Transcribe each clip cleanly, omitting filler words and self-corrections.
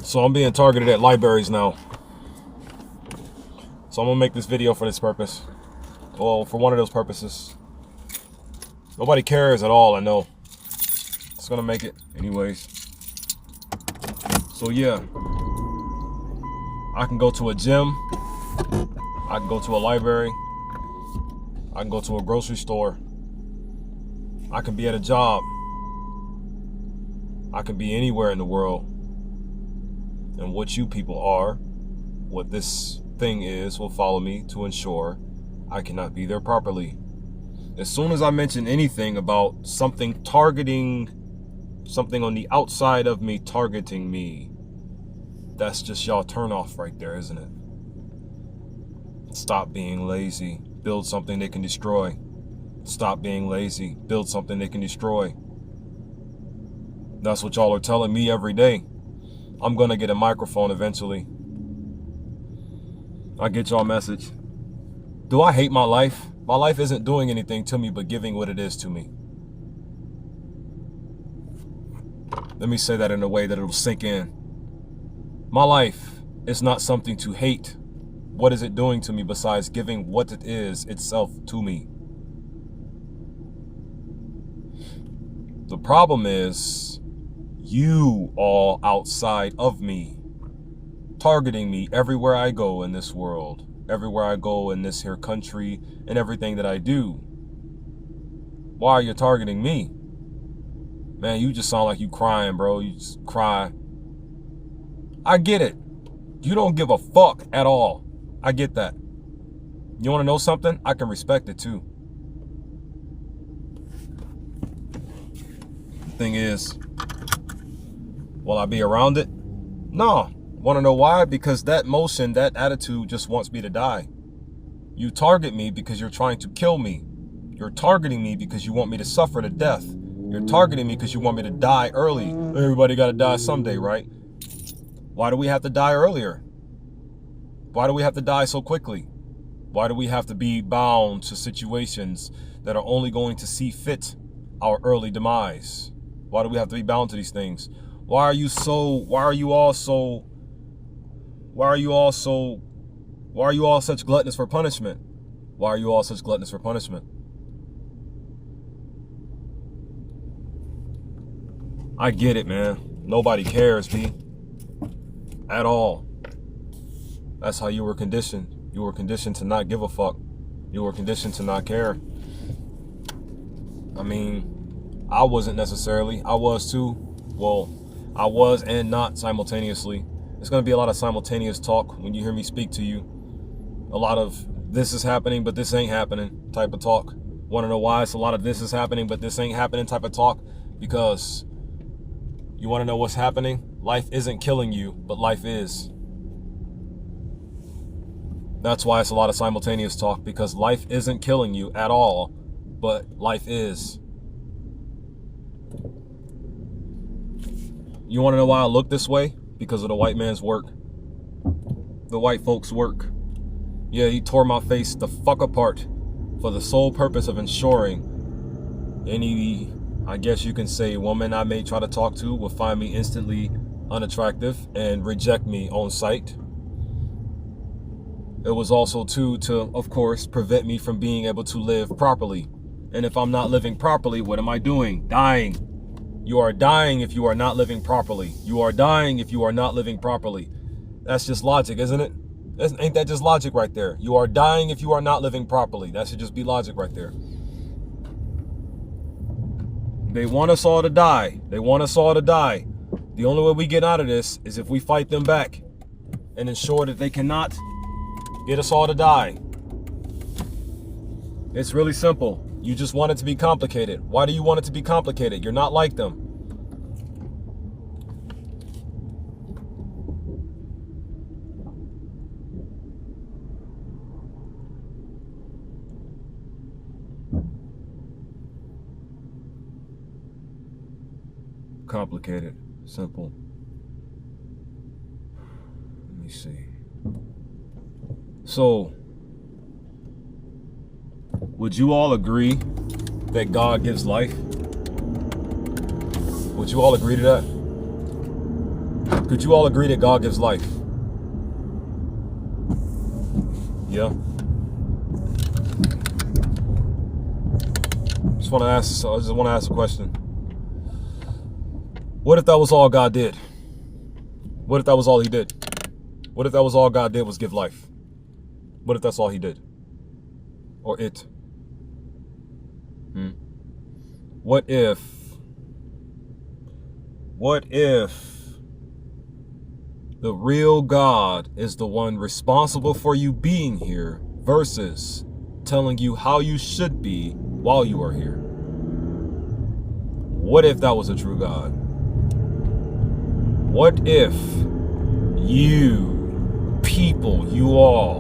So I'm being targeted at libraries now. So I'm gonna make this video for this purpose. Well, for one of those purposes. Nobody cares at all, I know. It's gonna make it anyways. So yeah. I can go to a gym. I can go to a library. I can go to a grocery store. I can be at a job. I can be anywhere in the world. And what you people are, what this thing is, will follow me to ensure I cannot be there properly. As soon as I mention anything about something targeting, something on the outside of me targeting me, that's just y'all turn off right there, isn't it? Stop being lazy. Build something they can destroy. Stop being lazy. Build something they can destroy. That's what y'all are telling me every day. I'm gonna get a microphone eventually. I get y'all message. Do I hate my life? My life isn't doing anything to me but giving what it is to me. Let me say that in a way that it'll sink in. My life is not something to hate. What is it doing to me besides giving what it is itself to me? The problem is you all outside of me, targeting me everywhere I go in this world, everywhere I go in this here country, and everything that I do. Why are you targeting me? Man, you just sound like you crying, bro. You just cry. I get it. You don't give a fuck at all. I get that. You want to know something? I can respect it too. The thing is, will I be around it? No. Want to know why? Because that motion, that attitude just wants me to die. You target me because you're trying to kill me. You're targeting me because you want me to suffer to death. You're targeting me because you want me to die early. Everybody got to die someday, right? Why do we have to die earlier? Why do we have to die so quickly? Why do we have to be bound to situations that are only going to see fit our early demise? Why do we have to be bound to these things? Why are you all such gluttonous for punishment? Why are you all such gluttonous for punishment? I get it, man. Nobody cares, B. At all. That's how you were conditioned. You were conditioned to not give a fuck. You were conditioned to not care. I mean, I wasn't necessarily. I was too. Well, I was and not simultaneously. There's going to be a lot of simultaneous talk when you hear me speak to you. A lot of this is happening, but this ain't happening type of talk. Want to know why it's a lot of this is happening, but this ain't happening type of talk? Because you want to know what's happening? Life isn't killing you, but life is. That's why it's a lot of simultaneous talk, because life isn't killing you at all, but life is. You want to know why I look this way? Because of the white man's work. The white folks' work. Yeah, he tore my face the fuck apart for the sole purpose of ensuring any, I guess you can say, woman I may try to talk to will find me instantly unattractive and reject me on sight. It was also to, of course, prevent me from being able to live properly. And if I'm not living properly, what am I doing? Dying. You are dying if you are not living properly. You are dying if you are not living properly. That's just logic, isn't it? Ain't that just logic right there? You are dying if you are not living properly. That should just be logic right there. They want us all to die. They want us all to die. The only way we get out of this is if we fight them back and ensure that they cannot get us all to die. It's really simple. You just want it to be complicated. Why do you want it to be complicated? You're not like them. Complicated. Simple. Let me see. So, would you all agree that God gives life? Would you all agree to that? Could you all agree that God gives life? Yeah. I just want to ask a question. What if that was all God did? What if that was all he did? What if that was all God did was give life? What if that's all he did? Or it? What if the real God is the one responsible for you being here versus telling you how you should be while you are here? What if that was a true God? What if you people, you all,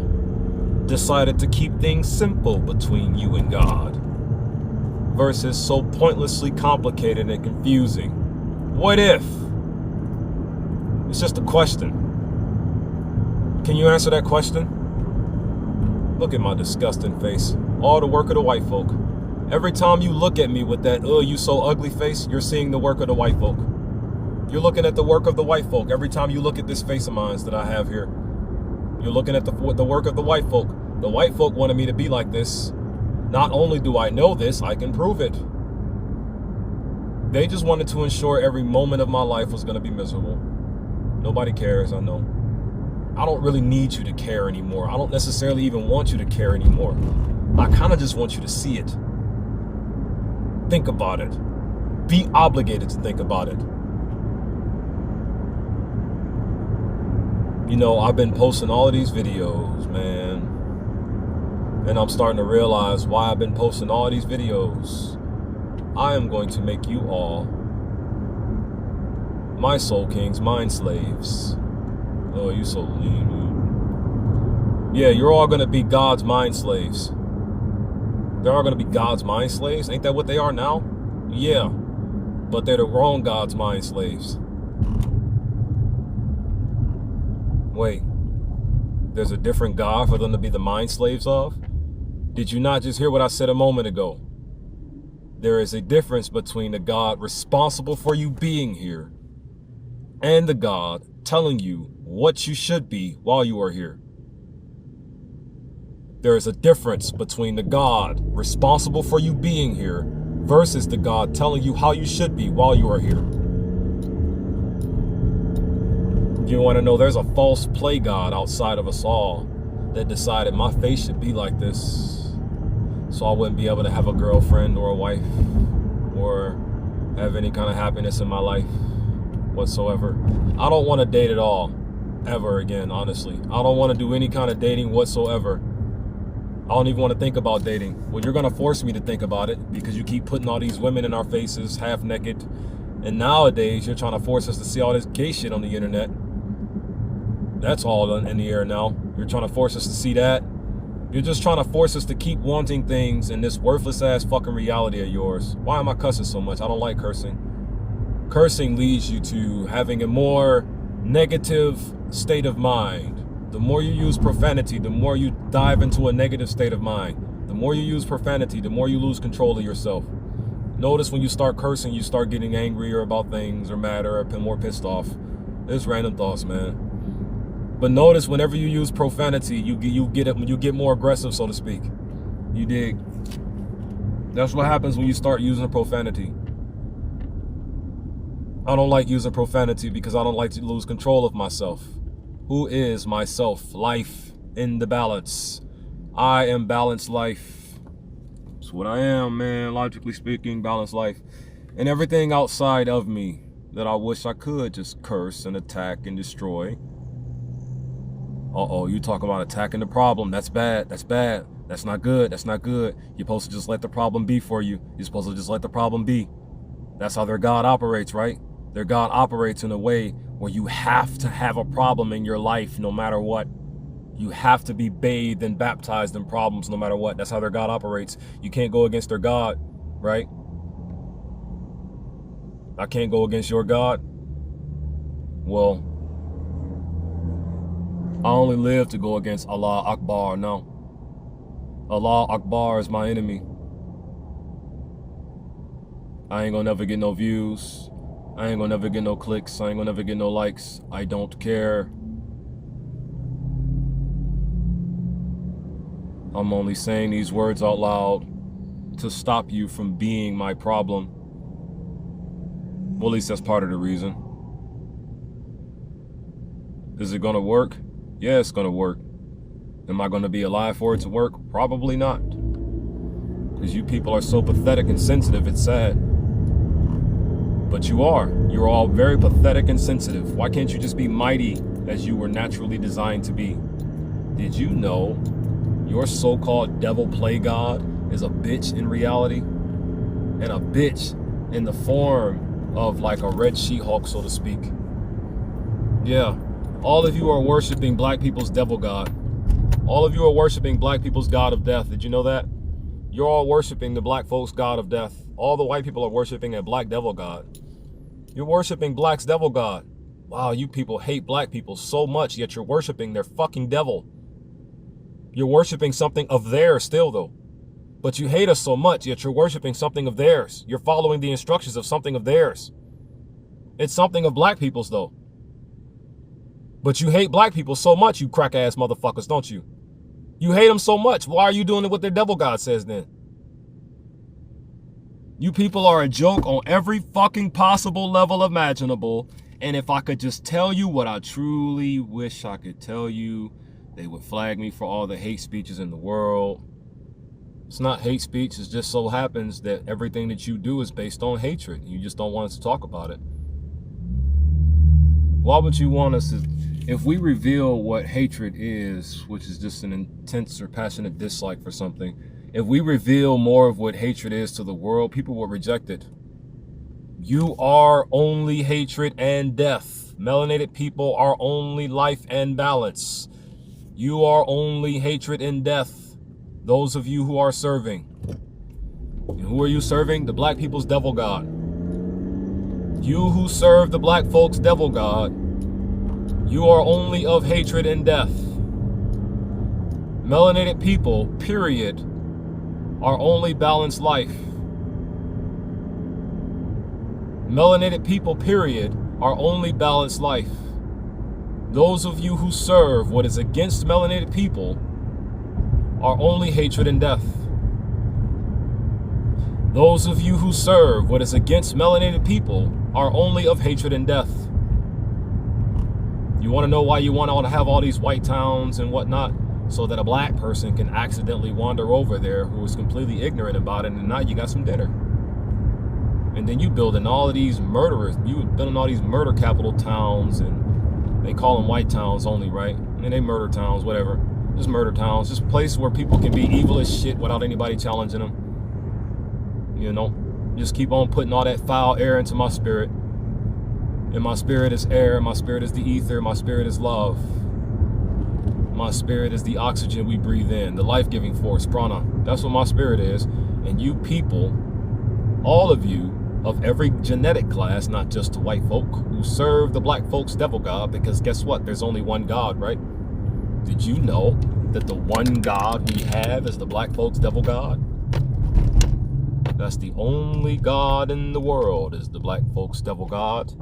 decided to keep things simple between you and God versus so pointlessly complicated and confusing? What if? It's just a question. Can you answer that question? Look at my disgusting face. All the work of the white folk. Every time you look at me with that, you so ugly face, you're seeing the work of the white folk. You're looking at the work of the white folk. Every time you look at this face of mine that I have here, you're looking at the work of the white folk. The white folk wanted me to be like this. Not only do I know this, I can prove it. They just wanted to ensure every moment of my life was going to be miserable. Nobody cares, I know. I don't really need you to care anymore. I don't necessarily even want you to care anymore. I kind of just want you to see it. Think about it. Be obligated to think about it. You know, I've been posting all of these videos, man. And I'm starting to realize why I've been posting all of these videos. I am going to make you all my soul kings, mind slaves. Oh, you so lean. Yeah, you're all going to be God's mind slaves. They're all going to be God's mind slaves. Ain't that what they are now? Yeah, but they're the wrong God's mind slaves. Wait, there's a different God for them to be the mind slaves of? Did you not just hear what I said a moment ago? There is a difference between the God responsible for you being here and the God telling you what you should be while you are here. There is a difference between the God responsible for you being here versus the God telling you how you should be while you are here. You want to know, there's a false play God outside of us all that decided my face should be like this, so I wouldn't be able to have a girlfriend or a wife or have any kind of happiness in my life whatsoever. I don't want to date at all, ever again, honestly. I don't want to do any kind of dating whatsoever. I don't even want to think about dating. Well, you're going to force me to think about it because you keep putting all these women in our faces, half naked. And nowadays, you're trying to force us to see all this gay shit on the internet. That's all in the air now. You're trying to force us to see that. You're just trying to force us to keep wanting things in this worthless ass fucking reality of yours. Why am I cussing so much? I don't like cursing. Cursing leads you to having a more negative state of mind. The more you use profanity, the more you dive into a negative state of mind. The more you use profanity, the more you lose control of yourself. Notice when you start cursing, you start getting angrier about things or madder or more pissed off. It's random thoughts, man. But notice whenever you use profanity, you get more aggressive, so to speak. You dig? That's what happens when you start using profanity. I don't like using profanity because I don't like to lose control of myself. Who is myself? Life in the balance. I am balanced life. That's what I am, man. Logically speaking, balanced life. And everything outside of me that I wish I could just curse and attack and destroy. Uh-oh, you talking about attacking the problem. That's bad. That's bad. That's not good. That's not good. You're supposed to just let the problem be for you. You're supposed to just let the problem be. That's how their God operates, right? Their God operates in a way where you have to have a problem in your life no matter what. You have to be bathed and baptized in problems no matter what. That's how their God operates. You can't go against their God, right? I can't go against your God. Well, I only live to go against Allah Akbar. No. Allah Akbar is my enemy. I ain't gonna never get no views. I ain't gonna never get no clicks. I ain't gonna never get no likes. I don't care. I'm only saying these words out loud to stop you from being my problem. Well, at least that's part of the reason. Is it gonna work? Yeah, it's gonna work. Am I gonna be alive for it to work? Probably not. Because you people are so pathetic and sensitive, it's sad. But you are. You're all very pathetic and sensitive. Why can't you just be mighty as you were naturally designed to be? Did you know your so-called devil play god is a bitch in reality? And a bitch in the form of like a red She-Hulk, so to speak. Yeah. All of you are worshiping black people's devil god. All of you are worshiping black people's god of death. Did you know that? You're all worshiping the black folks' god of death. All the white people are worshiping a black devil god. You're worshiping black's devil god. Wow, you people hate black people so much, yet you're worshiping their fucking devil. You're worshiping something of theirs still, though. But you hate us so much, yet you're worshiping something of theirs. You're following the instructions of something of theirs. It's something of black people's, though. But you hate black people so much, you crack-ass motherfuckers, don't you? You hate them so much. Why are you doing what their devil god says then? You people are a joke on every fucking possible level imaginable. And if I could just tell you what I truly wish I could tell you, they would flag me for all the hate speeches in the world. It's not hate speech. It just so happens that everything that you do is based on hatred. You just don't want us to talk about it. Why would you want us to... If we reveal what hatred is, which is just an intense or passionate dislike for something, if we reveal more of what hatred is to the world, people will reject it. You are only hatred and death. Melanated people are only life and balance. You are only hatred and death. Those of you who are serving. And who are you serving? The black people's devil god. You who serve the black folks' devil god, you are only of hatred and death. Melanated people, period, are only balanced life. Melanated people, period, are only balanced life. Those of you who serve what is against melanated people are only hatred and death. Those of you who serve what is against melanated people are only of hatred and death. You want to know why you want to have all these white towns and whatnot? So that a black person can accidentally wander over there who is completely ignorant about it, and now you got some dinner. And then you building all of these murderers, you building all these murder capital towns, and they call them white towns only, right? And they murder towns, whatever. Just murder towns, just places where people can be evil as shit without anybody challenging them. You know, just keep on putting all that foul air into my spirit. And my spirit is air, my spirit is the ether, my spirit is love. My spirit is the oxygen we breathe in, the life-giving force, prana. That's what my spirit is. And you people, all of you, of every genetic class, not just the white folk, who serve the black folks' devil god, because guess what? There's only one God, right? Did you know that the one God we have is the black folks' devil god? That's the only God in the world, is the black folks' devil god.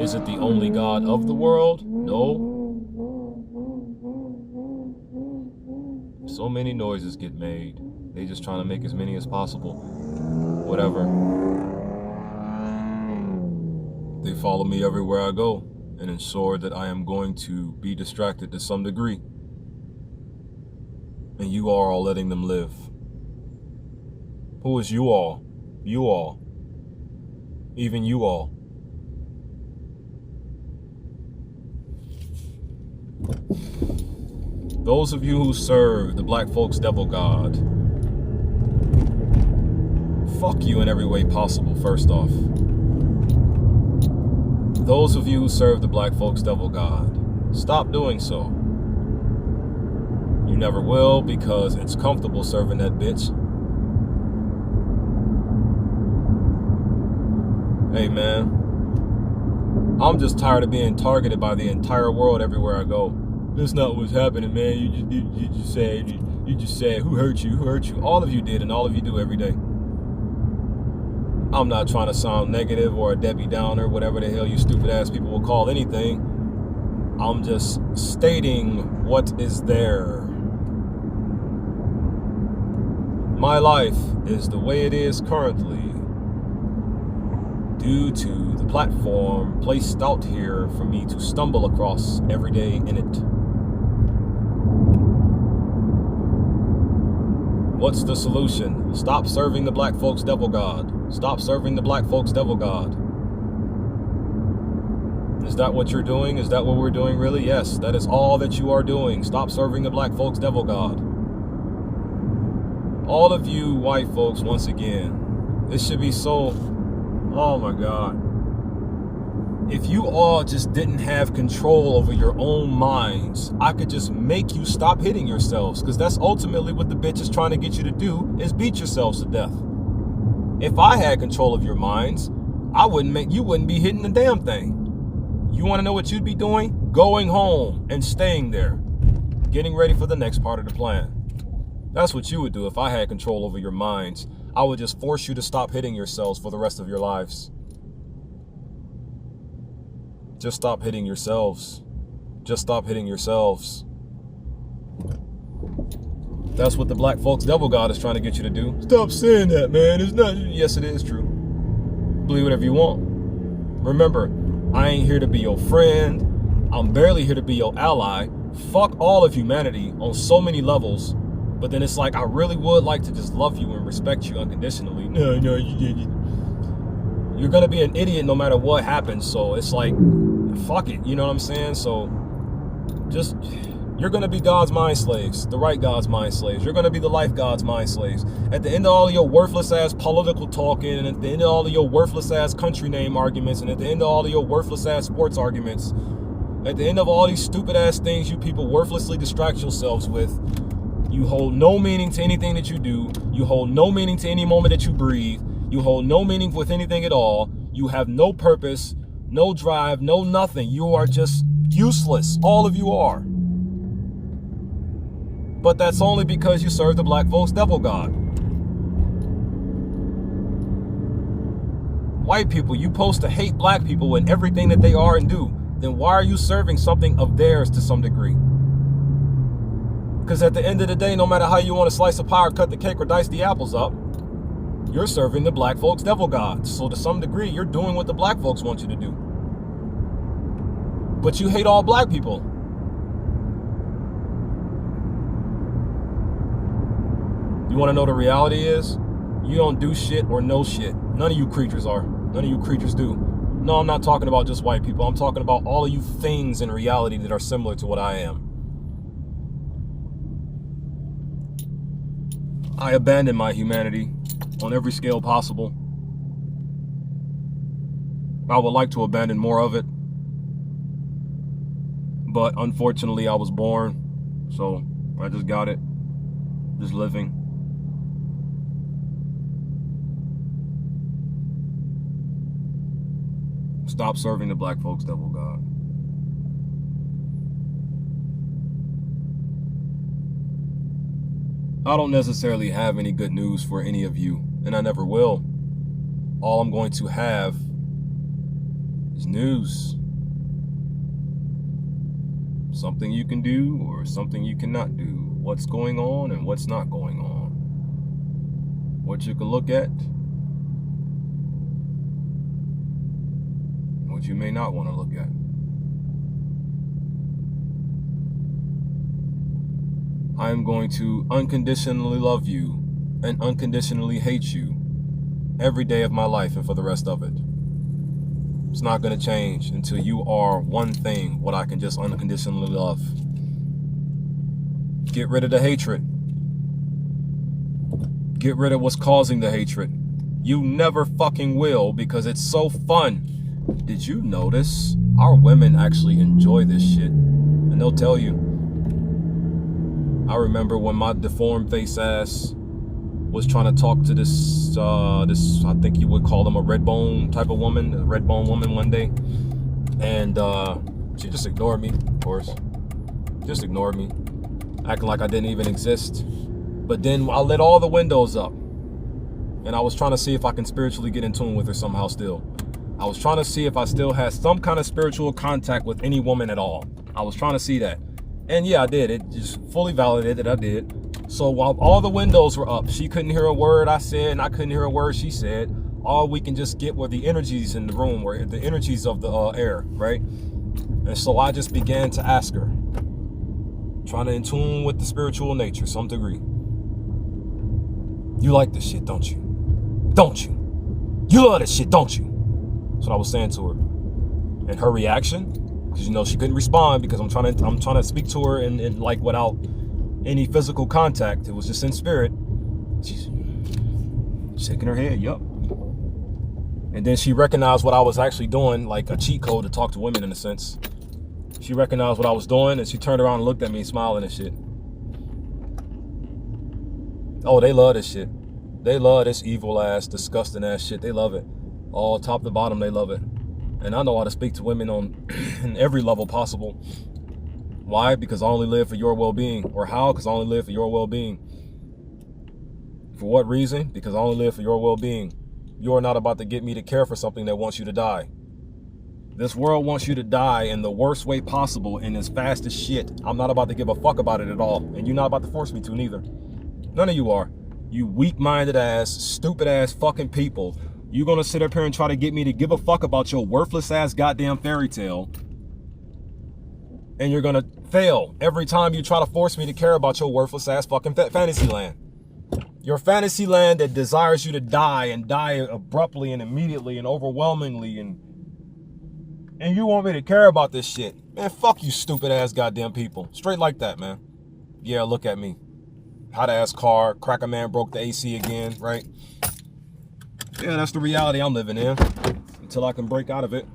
Is it the only God of the world? No. So many noises get made. They just trying to make as many as possible. Whatever. They follow me everywhere I go and ensure that I am going to be distracted to some degree. And you are all letting them live. Who is you all? You all. Even you all. Those of you who serve the black folks' devil god, fuck you in every way possible, first off. Those of you who serve the black folks' devil god, stop doing so. You never will, because it's comfortable serving that bitch. Hey man, I'm just tired of being targeted by the entire world everywhere I go. That's not what's happening, man. You just said, who hurt you? Who hurt you? All of you did, and all of you do every day. I'm not trying to sound negative or a Debbie Downer, whatever the hell you stupid ass people will call anything. I'm just stating what is there. My life is the way it is currently due to the platform placed out here for me to stumble across every day in it. What's the solution? Stop serving the black folks devil god. Stop serving the black folks devil god. Is that what you're doing? Is that what we're doing really? Yes, that is all that you are doing. Stop serving the black folks devil god. All of you white folks, once again, this should be so, oh my God. If you all just didn't have control over your own minds, I could just make you stop hitting yourselves, because that's ultimately what the bitch is trying to get you to do, is beat yourselves to death. If I had control of your minds, you wouldn't be hitting the damn thing. You want to know what you'd be doing? Going home and staying there, getting ready for the next part of the plan. That's what you would do if I had control over your minds. I would just force you to stop hitting yourselves for the rest of your lives. Just stop hitting yourselves. Just stop hitting yourselves. That's what the black folks devil god is trying to get you to do. Stop saying that, man. It's not. Yes, it is true. Believe whatever you want. Remember, I ain't here to be your friend. I'm barely here to be your ally. Fuck all of humanity on so many levels. But then it's like, I really would like to just love you and respect you unconditionally. No, you're gonna be an idiot no matter what happens. So it's like, fuck it. You know what I'm saying? So just, you're gonna be God's mind slaves, the right God's mind slaves. You're gonna be the life God's mind slaves. At the end of all of your worthless ass political talking, and at the end of all of your worthless ass country name arguments, and at the end of all of your worthless ass sports arguments, at the end of all these stupid ass things you people worthlessly distract yourselves with, you hold no meaning to anything that you do. You hold no meaning to any moment that you breathe. You hold no meaning with anything at all. You have no purpose, no drive, no nothing. You are just useless. All of you are. But that's only because you serve the black folks devil god. White people, you supposed to hate black people and everything that they are and do. Then why are you serving something of theirs to some degree? Because at the end of the day, no matter how you want to slice a pie or cut the cake or dice the apples up, you're serving the black folks devil gods. So to some degree, you're doing what the black folks want you to do. But you hate all black people. You want to know the reality is? You don't do shit or know shit. None of you creatures are. None of you creatures do. No, I'm not talking about just white people. I'm talking about all of you things in reality that are similar to what I am. I abandon my humanity on every scale possible. I would like to abandon more of it. But unfortunately, I was born. So I just got it. Just living. Stop serving the black folks devil god. I don't necessarily have any good news for any of you, and I never will. All I'm going to have is news. Something you can do or something you cannot do. What's going on and what's not going on. What you can look at. What you may not want to look at. I am going to unconditionally love you and unconditionally hate you every day of my life and for the rest of it. It's not going to change until you are one thing, what I can just unconditionally love. Get rid of the hatred. Get rid of what's causing the hatred. You never fucking will, because it's so fun. Did you notice? Our women actually enjoy this shit. And they'll tell you. I remember when my deformed face ass was trying to talk to this, I think you would call them a red bone type of woman, a red bone woman one day. And she just ignored me, of course. Just ignored me. Acting like I didn't even exist. But then I lit all the windows up. And I was trying to see if I can spiritually get in tune with her somehow still. I was trying to see if I still had some kind of spiritual contact with any woman at all. I was trying to see that. And yeah, I did. It just fully validated that I did. So while all the windows were up, she couldn't hear a word I said, and I couldn't hear a word she said. All we can just get were the energies in the room, were the energies of the air, right? And so I just began to ask her, trying to in tune with the spiritual nature, some degree. You like this shit, don't you? Don't you? You love this shit, don't you? That's what I was saying to her. And her reaction, because you know she couldn't respond because I'm trying to speak to her and like without any physical contact. It was just in spirit. She's shaking her head, yup. And then she recognized what I was actually doing, like a cheat code to talk to women in a sense. She recognized what I was doing and she turned around and looked at me smiling and shit. Oh, they love this shit. They love this evil ass, disgusting ass shit. They love it. All top to bottom, they love it. And I know how to speak to women on in every level possible. Why? Because I only live for your well-being. Or how? Because I only live for your well-being. For what reason? Because I only live for your well-being. You're not about to get me to care for something that wants you to die. This world wants you to die in the worst way possible and as fast as shit. I'm not about to give a fuck about it at all. And you're not about to force me to neither. None of you are. You weak-minded ass, stupid ass fucking people. You're gonna sit up here and try to get me to give a fuck about your worthless ass goddamn fairy tale. And you're gonna fail every time you try to force me to care about your worthless ass fucking fantasy land. Your fantasy land that desires you to die and die abruptly and immediately and overwhelmingly and you want me to care about this shit. Man, fuck you stupid ass goddamn people. Straight like that, man. Yeah, look at me. Hot ass car, cracker man broke the AC again, right? Yeah, that's the reality I'm living in until I can break out of it.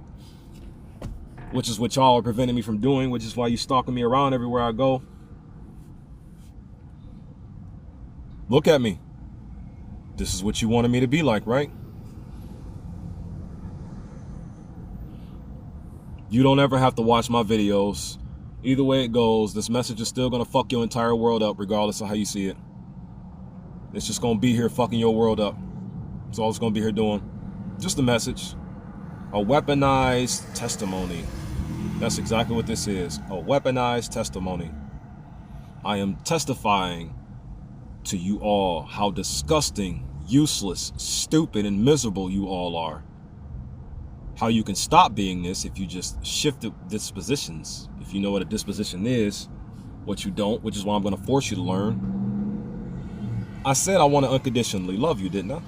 Which is what y'all are preventing me from doing, which is why you stalking me around everywhere I go. Look at me. This is what you wanted me to be like, right? You don't ever have to watch my videos. Either way it goes, this message is still gonna fuck your entire world up regardless of how you see it. It's just gonna be here fucking your world up. That's all it's gonna be here doing. Just a message. A weaponized testimony. That's exactly what this is. A weaponized testimony. I am testifying to you all how disgusting, useless, stupid, and miserable you all are. How you can stop being this if you just shift the dispositions. If you know what a disposition is, what you don't, which is why I'm going to force you to learn. I said I want to unconditionally love you, didn't I?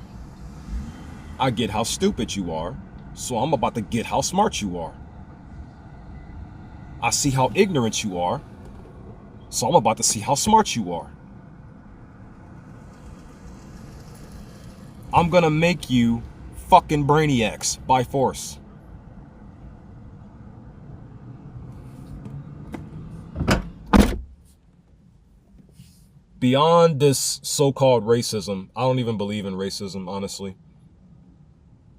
I get how stupid you are, so I'm about to get how smart you are. I see how ignorant you are, so I'm about to see how smart you are. I'm going to make you fucking brainiacs by force. Beyond this so-called racism, I don't even believe in racism, honestly.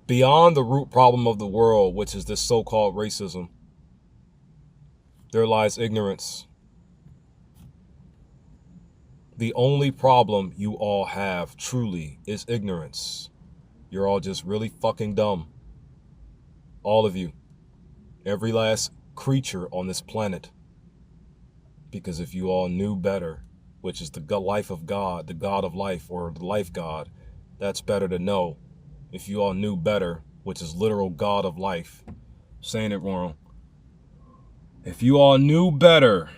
Beyond the root problem of the world, which is this so-called racism, there lies ignorance. The only problem you all have, truly, is ignorance. You're all just really fucking dumb. All of you. Every last creature on this planet. Because if you all knew better, which is the life of God, the God of life, or the life God, that's better to know. If you all knew better, which is literal God of life. I'm saying it wrong. If you all knew better,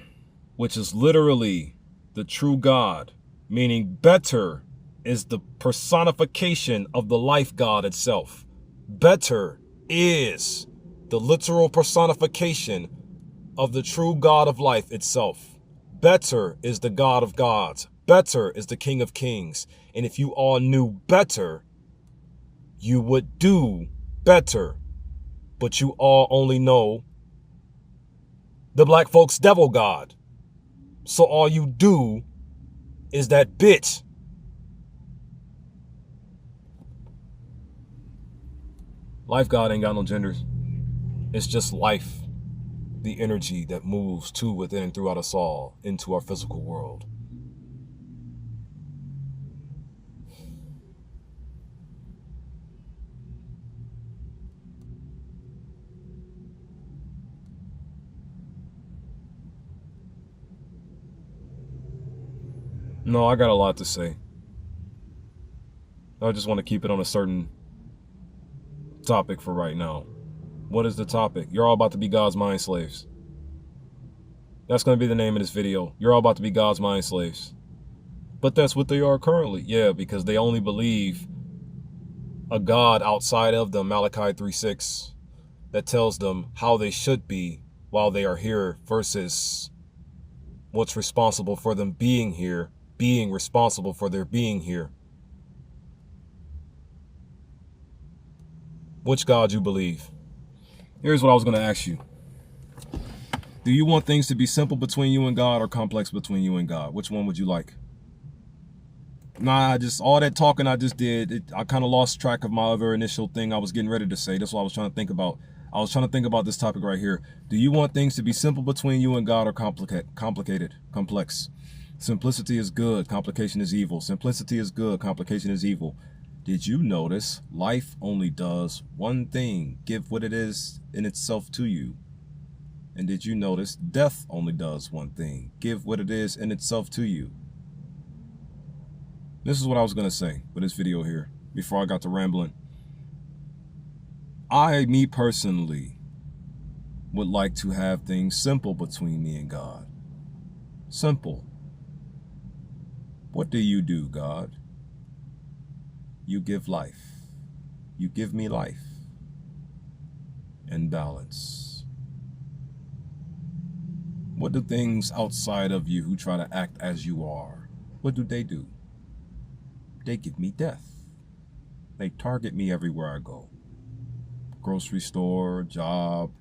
which is literally the true God, meaning better is the personification of the life God itself. Better is the literal personification of the true God of life itself. Better is the God of gods. Better is the King of kings. And if you all knew better, you would do better. But you all only know the black folks' devil God. So all you do is that bitch. Life God ain't got no genders. It's just life. The energy that moves to, within, and throughout us all into our physical world. No, I got a lot to say. I just want to keep it on a certain topic for right now. What is the topic? You're all about to be God's mind slaves. That's going to be the name of this video. You're all about to be God's mind slaves. But that's what they are currently. Yeah, because they only believe a God outside of them, Malachi 3:6, that tells them how they should be while they are here versus what's responsible for them being here, being responsible for their being here. Which God you believe? Here's what I was going to ask you. Do you want things to be simple between you and God or complex between you and God? Which one would you like? Nah, just all that talking I just did, I kind of lost track of my other initial thing I was getting ready to say. That's what I was trying to think about. I was trying to think about this topic right here. Do you want things to be simple between you and God or complicated, complex? Simplicity is good, complication is evil. Simplicity is good, complication is evil. Did you notice life only does one thing, give what it is in itself to you? And did you notice death only does one thing, give what it is in itself to you? This is what I was going to say with this video here before I got to rambling. Me personally, would like to have things simple between me and God. Simple. What do you do, God? You give life. You give me life. And balance. What do things outside of you who try to act as you are, what do? They give me death. They target me everywhere I go. Grocery store, job,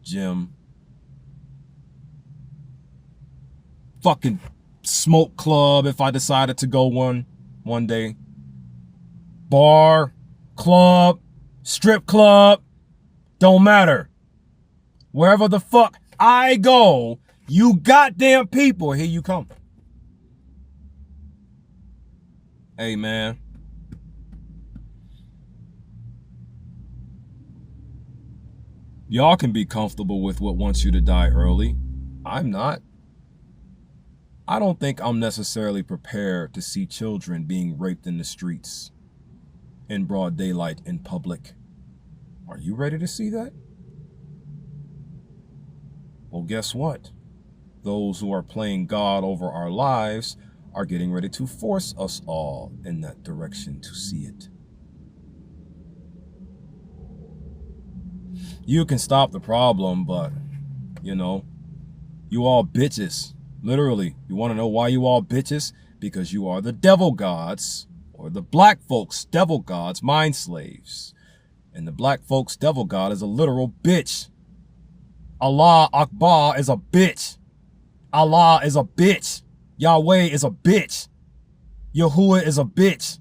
gym, fucking smoke club if I decided to go one day. Bar, club, strip club, don't matter. Wherever the fuck I go, you goddamn people, here you come. Hey, man. Y'all can be comfortable with what wants you to die early. I'm not. I don't think I'm necessarily prepared to see children being raped in the streets in broad daylight in public. Are you ready to see that? Well, guess what? Those who are playing God over our lives are getting ready to force us all in that direction to see it. You can stop the problem, but, you know, you all bitches. Literally, you want to know why you all bitches? Because you are the devil gods, or the black folks' devil gods, mind slaves. And the black folks' devil god is a literal bitch. Allah Akbar is a bitch. Allah is a bitch. Yahweh is a bitch. Yahuwah is a bitch.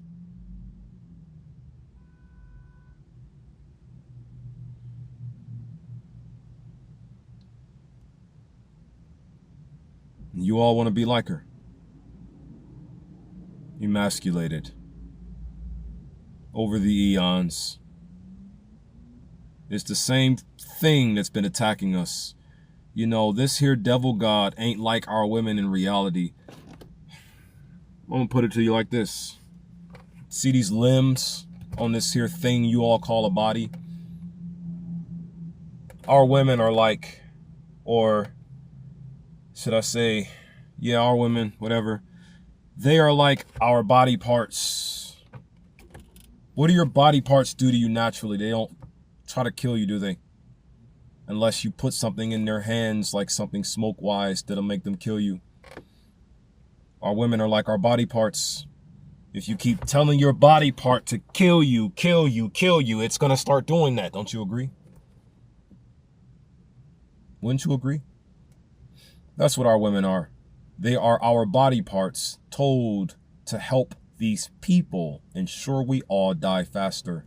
You all want to be like her. Emasculated. Over the eons. It's the same thing that's been attacking us. You know, this here devil god ain't like our women in reality. I'm gonna put it to you like this. See these limbs on this here thing you all call a body? Our women are like, or should I say, yeah, our women, whatever. They are like our body parts. What do your body parts do to you naturally? They don't try to kill you, do they? Unless you put something in their hands, like something smoke-wise, that'll make them kill you. Our women are like our body parts. If you keep telling your body part to kill you, kill you, kill you, it's going to start doing that. Don't you agree? Wouldn't you agree? That's what our women are. They are our body parts told to help these people ensure we all die faster.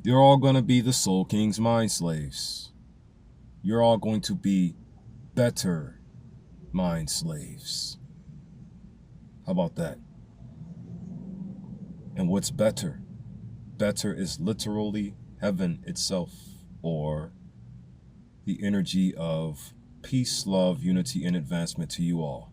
You're all going to be the Soul King's mind slaves. You're all going to be better mind slaves. How about that? And what's better? better is literally heaven itself, or the energy of peace, love, unity, and advancement to you all.